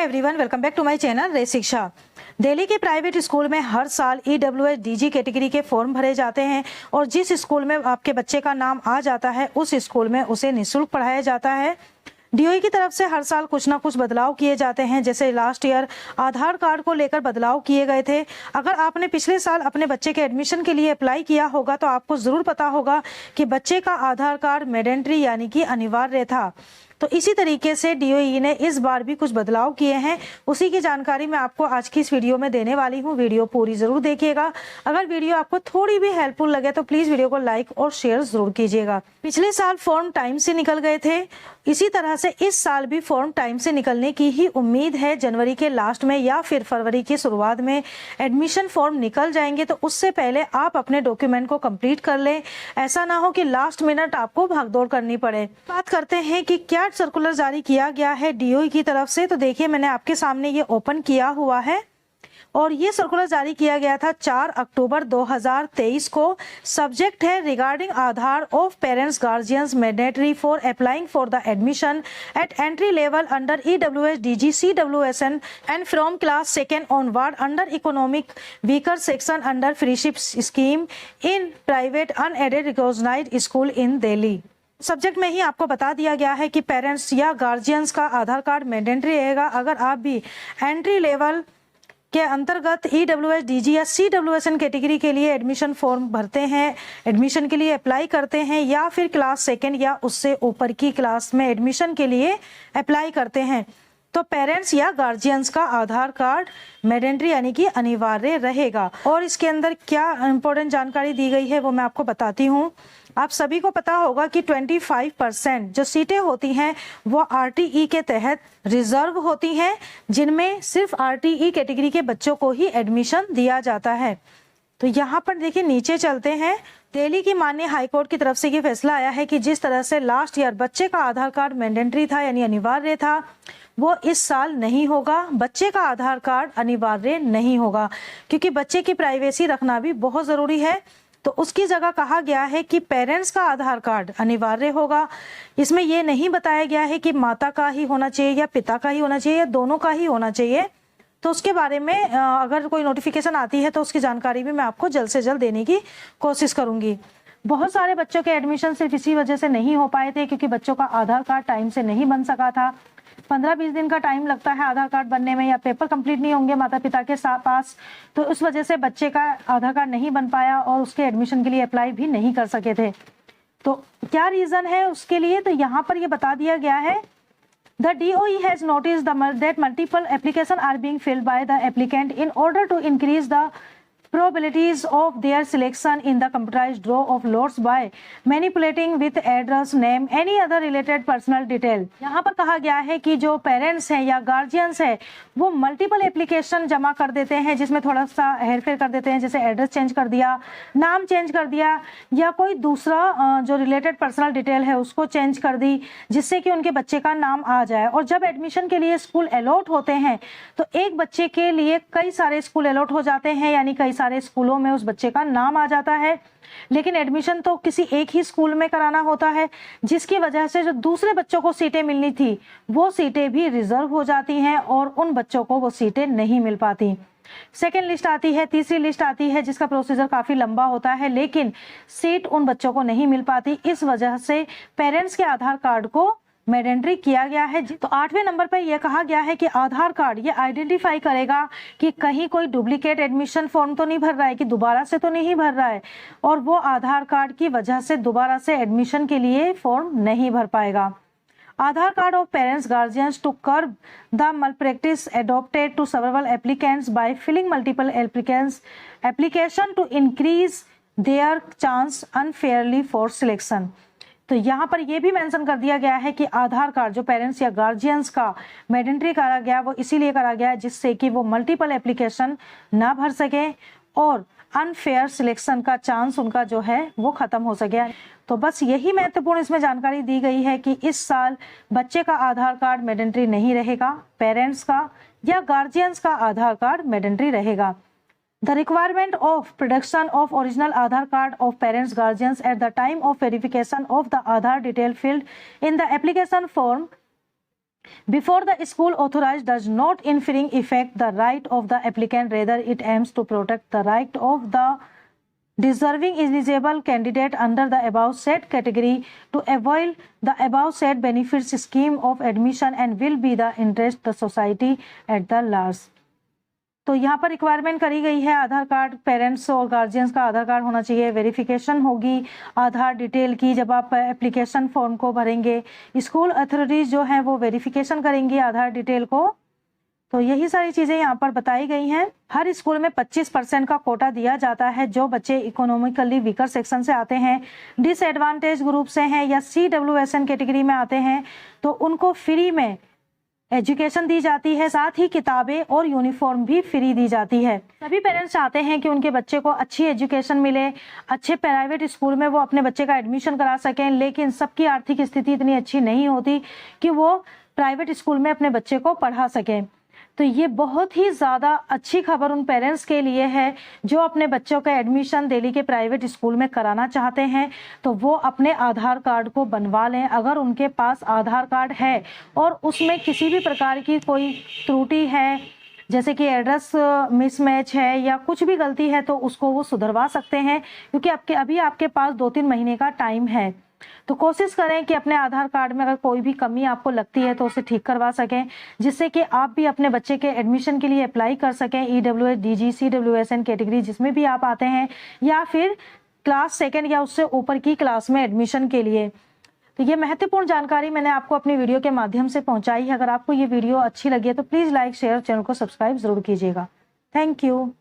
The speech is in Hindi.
Everyone, welcome back to my channel Rey Shiksha. Delhi के प्राइवेट स्कूल में हर साल EWS DG कैटेगरी के फॉर्म भरे जाते हैं और जिस स्कूल में आपके बच्चे का नाम आ जाता है उस स्कूल में उसे निःशुल्क पढ़ाया जाता है। DOE की तरफ से हर साल कुछ ना कुछ बदलाव किए जाते हैं। जैसे लास्ट ईयर आधार कार्ड को लेकर बदलाव किए गए थे। अगर आपने पिछले साल अपने बच्चे के एडमिशन के लिए अप्लाई किया होगा तो आपको ज़रूर पता होगा कि बच्चे का आधार कार्ड मैंडेटरी यानी कि अनिवार्य था। तो इसी तरीके से DOE ने इस बार भी कुछ बदलाव किए हैं, उसी की जानकारी मैं आपको आज की इस वीडियो में देने वाली हूँ। वीडियो पूरी जरूर देखिएगा। अगर वीडियो आपको थोड़ी भी हेल्पफुल लगे तो प्लीज वीडियो को लाइक और शेयर जरूर कीजिएगा। पिछले साल फॉर्म टाइम से निकल गए थे, इसी तरह से इस साल भी फॉर्म टाइम से निकलने की ही उम्मीद है। जनवरी के लास्ट में या फिर फरवरी की शुरुआत में एडमिशन फॉर्म निकल जाएंगे, तो उससे पहले आप अपने डॉक्यूमेंट को कंप्लीट कर लें। ऐसा ना हो कि लास्ट मिनट आपको भागदौड़ करनी पड़े। बात करते हैं कि क्या सर्कुलर जारी किया गया है DOE की तरफ से। तो देखिए, मैंने आपके सामने ये ओपन किया हुआ है और ये सर्कुलर जारी किया गया था 4 अक्टूबर 2023 को। सब्जेक्ट है regarding Aadhaar of parents guardians mandatory for applying for the admission at entry level under EWS DG CWSN and from class second onward under economic weaker section under freeship scheme in private unaided recognised school in Delhi. Subject में ही आपको बता दिया गया है कि पेरेंट्स या गार्जियंस का आधार कार्ड मैंडेटरी रहेगा। अगर आप भी एंट्री लेवल के अंतर्गत EWS DG या CWSN कैटेगरी के लिए एडमिशन फॉर्म भरते हैं, एडमिशन के लिए अप्लाई करते हैं, या फिर क्लास सेकेंड या उससे ऊपर की क्लास में एडमिशन के लिए अप्लाई करते हैं, तो पेरेंट्स या गार्जियंस का आधार कार्ड मैंडेटरी यानी कि अनिवार्य रहेगा। और इसके अंदर क्या इंपॉर्टेंट जानकारी दी गई है वो मैं आपको बताती हूँ। आप सभी को पता होगा कि 25% जो सीटें होती हैं वो RTE के तहत रिजर्व होती हैं, जिनमें सिर्फ RTE कैटेगरी के बच्चों को ही एडमिशन दिया जाता है। तो यहाँ पर देखिए, नीचे चलते हैं। दिल्ली की माननीय हाईकोर्ट की तरफ से ये फैसला आया है कि जिस तरह से लास्ट ईयर बच्चे का आधार कार्ड मैंडेटरी था यानी अनिवार्य था, वो इस साल नहीं होगा। बच्चे का आधार कार्ड अनिवार्य नहीं होगा क्योंकि बच्चे की प्राइवेसी रखना भी बहुत जरूरी है। तो उसकी जगह कहा गया है कि पेरेंट्स का आधार कार्ड अनिवार्य होगा। इसमें यह नहीं बताया गया है कि माता का ही होना चाहिए या पिता का ही होना चाहिए या दोनों का ही होना चाहिए। तो उसके बारे में अगर कोई नोटिफिकेशन आती है तो उसकी जानकारी भी मैं आपको जल्द से जल्द देने की कोशिश करूंगी। बहुत सारे बच्चों के एडमिशन सिर्फ इसी वजह से नहीं हो पाए थे क्योंकि बच्चों का आधार कार्ड टाइम से नहीं बन सका था। 15-20 दिन का टाइम लगता है आधार कार्ड बनने में, या पेपर कंप्लीट नहीं होंगे माता पिता के पास, तो उस वजह से बच्चे का आधार कार्ड नहीं बन पाया और उसके एडमिशन के लिए अप्लाई भी नहीं कर सके थे। तो क्या रीजन है उसके लिए, तो यहाँ पर ये बता दिया गया है, The DOE has noticed that multiple applications are being filled by the applicant in order to increase the probabilities of their selection in the computerized draw of lots by manipulating with address, name, any other related personal detail। यहाँ पर कहा गया है कि जो पेरेंट्स हैं या गार्जियंस है वो मल्टीपल एप्लीकेशन जमा कर देते हैं, जिसमें थोड़ा सा हेरफेर कर देते हैं, जैसे एड्रेस चेंज कर दिया, नाम चेंज कर दिया, या कोई दूसरा जो रिलेटेड पर्सनल डिटेल है उसको चेंज कर दी, जिससे कि उनके बच्चे का नाम आ जाए। और जब एडमिशन के लिए स्कूल अलॉट होते हैं तो एक बच्चे के लिए कई सारे स्कूल अलॉट हो जाते हैं, यानी कई सारे स्कूलों में उस बच्चे का नाम आ जाता है, लेकिन एडमिशन तो किसी एक ही स्कूल में कराना होता है, जिसकी वजह से जो दूसरे बच्चों को सीटें मिलनी थी वो सीटें भी रिजर्व हो जाती हैं और उन बच्चों को वो सीटें नहीं मिल पाती। सेकेंड लिस्ट आती है, तीसरी लिस्ट आती है, जिसका प्रोसीजर काफी लंबा होता है, लेकिन सीट उन बच्चों को नहीं मिल पाती। इस वजह से पेरेंट्स के आधार कार्ड को मैंडेटरी किया गया है। तो 8वें नंबर पर यह कहा गया है कि आधार कार्ड ये आइडेंटिफाई करेगा कि कहीं कोई डुप्लीकेट एडमिशन फॉर्म तो नहीं भर रहा है, कि दोबारा से तो नहीं भर रहा है, और वो आधार कार्ड की वजह से दोबारा से एडमिशन के लिए फॉर्म नहीं भर पाएगा। Aadhaar card of parents guardians to curb the malpractice adopted to several applicants by filling multiple application to increase their chance unfairly for selection। तो यहाँ पर यह भी मेंशन कर दिया गया है कि आधार कार्ड जो पेरेंट्स या गार्जियंस का मैंडेटरी करा गया वो इसीलिए करा गया है जिससे कि वो मल्टीपल एप्लीकेशन ना भर सके और अनफेयर सिलेक्शन का चांस उनका जो है वो खत्म हो सके। तो बस यही महत्वपूर्ण इसमें जानकारी दी गई है कि इस साल बच्चे का आधार कार्ड मैंडेटरी नहीं रहेगा, पेरेंट्स का या गार्जियंस का आधार कार्ड मैंडेटरी रहेगा। The requirement of production of original Aadhaar card of parents guardians at the time of verification of the Aadhaar detail field in the application form Before the school authorized does not infringing effect the right of the applicant, rather it aims to protect the right of the deserving eligible candidate under the above said category to avail the above said benefits scheme of admission and will be the interest the society at the large। तो यहाँ पर रिक्वायरमेंट करी गई है आधार कार्ड, पेरेंट्स और गार्जियंस का आधार कार्ड होना चाहिए, वेरिफिकेशन होगी आधार डिटेल की जब आप एप्लीकेशन फॉर्म को भरेंगे, स्कूल अथॉरिटीज जो हैं वो वेरिफिकेशन करेंगी आधार डिटेल को। तो यही सारी चीज़ें यहाँ पर बताई गई हैं। हर स्कूल में 25% का कोटा दिया जाता है। जो बच्चे इकोनॉमिकली वीकर सेक्शन से आते हैं, डिसएडवांटेज ग्रुप से हैं या CWSN कैटेगरी में आते हैं तो उनको फ्री में एजुकेशन दी जाती है, साथ ही किताबें और यूनिफॉर्म भी फ्री दी जाती है। सभी पेरेंट्स चाहते हैं कि उनके बच्चे को अच्छी एजुकेशन मिले, अच्छे प्राइवेट स्कूल में वो अपने बच्चे का एडमिशन करा सकें, लेकिन सबकी आर्थिक स्थिति इतनी अच्छी नहीं होती कि वो प्राइवेट स्कूल में अपने बच्चे को पढ़ा सकें। तो ये बहुत ही ज़्यादा अच्छी खबर उन पेरेंट्स के लिए है जो अपने बच्चों का एडमिशन दिल्ली के प्राइवेट स्कूल में कराना चाहते हैं। तो वो अपने आधार कार्ड को बनवा लें। अगर उनके पास आधार कार्ड है और उसमें किसी भी प्रकार की कोई त्रुटि है, जैसे कि एड्रेस मिसमैच है या कुछ भी गलती है, तो उसको वो सुधरवा सकते हैं, क्योंकि अभी आपके पास 2-3 महीने का टाइम है। तो कोशिश करें कि अपने आधार कार्ड में अगर कोई भी कमी आपको लगती है तो उसे ठीक करवा सकें, जिससे कि आप भी अपने बच्चे के एडमिशन के लिए अप्लाई कर सकें। EWS, DG, CWSN कैटेगरी जिसमें भी आप आते हैं, या फिर क्लास 2 या उससे ऊपर की क्लास में एडमिशन के लिए। तो ये महत्वपूर्ण जानकारी मैंने आपको अपनी वीडियो के माध्यम से पहुंचाई है। अगर आपको ये वीडियो अच्छी लगी है तो प्लीज़ लाइक, शेयर, चैनल को सब्सक्राइब जरूर कीजिएगा। Thank you.